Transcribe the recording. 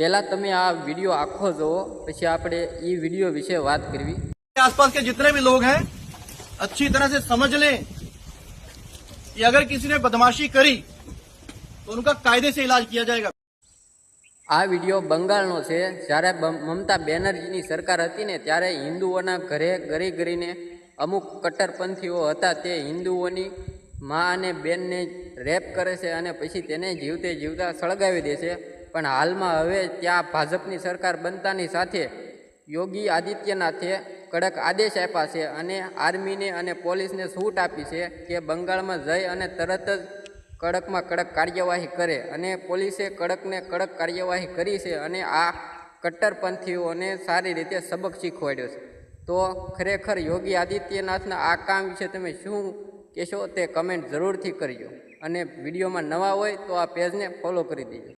पहला तमे आ वीडियो आखो जो पछी आपणे ई वीडियो विषे बात करवी। आसपास के जितने भी लोग हैं अच्छी तरह से समझ लें कि अगर किसी ने बदमाशी करी तो उनका कायदे से इलाज किया जाएगा। आ वीडियो बंगाळनो छे। ज्यारे ममता बेनर्जीनी सरकार हती ने त्यारे हिंदुओना घरे गरी गरीने अमुक कट्टरपंथीओ हता ते हिंदुओनी मां अने बेनने रेप करे छे अने पछी तेने जीवते जीवता सळगावी दे छे। पण हालमां हवे त्या भाजपनी सरकार बनतानी साथे योगी आदित्यनाथे कड़क आदेश आप्या छे अने आर्मीने अने पोलीसने छूट आपी छे के बंगाळमां जई अने तरत ज कड़कमां कड़क कार्यवाही करे अने पोलीसे कड़कने कड़क कार्यवाही करी छे अने आ कट्टरपंथीओने सारी रीते सबक शीखवाड्यो छे। तो खरेखर योगी आदित्यनाथना आ काम विषे तमे शुं कहेशो ते कमेंट जरूरथी करजो अने विडियोमां नवा होय तो आ पेजने फॉलो करी देजो।